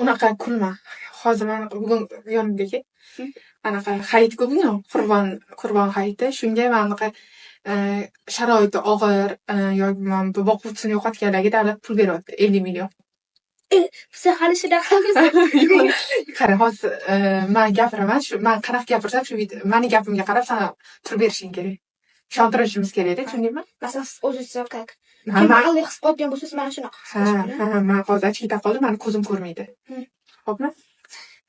unaqa kulma. Hozir mana bugun yonimga kel. Anaqa hayit ko'pmi? Qurbon hayiti. Shunga mana bunaqa sharoiti og'ir yoki mana boquvchisini yo'qotganlarga davlat pul beryapti 50 million. Biz hali shunaqamiz. Qara, hozir men gapiraman, shu men qanaqa gapirsam shu meni gapimga qarab sen turib berishing kerak. Ishontirishimiz kerak-da, tushundingmi? Masalan, siz o'zingiz как mahalliy his qilgan bo'lsangiz mana shunaqa. Ha, men hozir chiyta qoldim, meni ko'zim ko'rmaydi. Xo'pmi?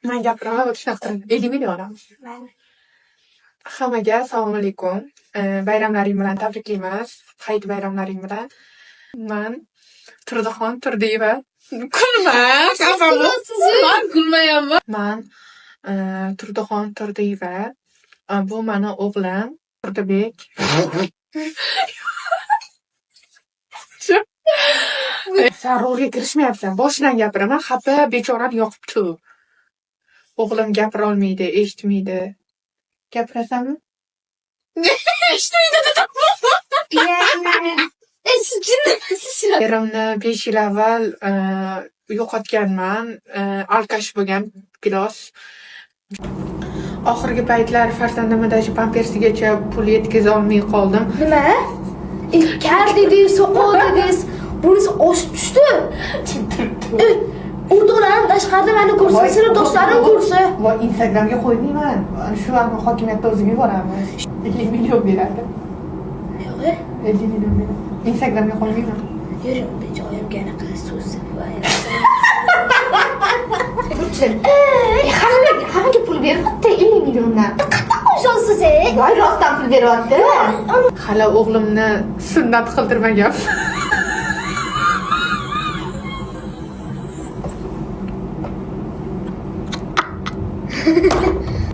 Men gapiraman, shunaqa 50 million olamiz. Mayli. Hammaga assalomu alaykum. Bayramlaring bilan tabriklaymiz. Hayit bayramlaring bilan. Men Turdixon Turdiyeva. Kulma, men kulmayapman. Men Turdixon Turdiyeva. Bu meni o'g'lim Turdibek. Sen rolga kirishmayapsan. Boshidan gapiraman, xafa bechorani yoqibdi. O'g'lim gapira olmaydi, eshitmaydi. Gapirasanmi? Eshitmaydi dedim. Erimni 5 yil avval yo'qotganman. Alkash bo'lgan pilos. Oxirgi paytlar farzandimga pampersigacha pul yetkaza olmay qoldim. Nima? Kar dedingiz, soqol dedingiz. Bunisi oshib tushdi. O'rtoqlarim tashqarida meni ko'rsa, sinfdoshlarim ko'rsa. Va Instagramga qo'ymayman. Shu hokimiyatda o'zimga boramiz. 50 million beradi. Yo'q. 50 million beradi. Instagramga qo'ymayman. Yuring, joyimga anaqa so'z Hammaga pul beryapti 50 milliondan. qanaqa qo'ysansiz, Voy, rostdan pul beryapti. Hali o'g'limni sunnat qildirmagan.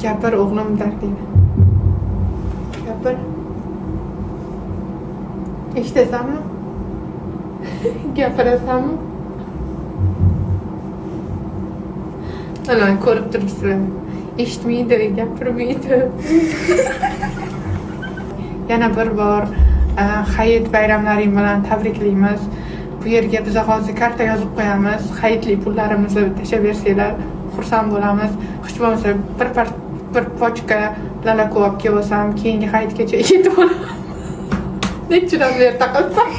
Gapir o'g'lim dardingni. Gapir. Eshitasanmi? Gapirasanmi? Ana ko'rib turibsizlar. Eshitmaydi, gapirmaydi. Yana bir bor hayit bayramlaring bilan tabriklaymiz. Bu yerga biz hozir karta yozib qo'yamiz. Hayitli pullarimizni tashlab bersanglar xursand bo'lamiz. Hech bo'lmasa bir pochka lalaku olib kelsam, keyingi hayitgacha yetib olaman. Nechidan yer taqilsam.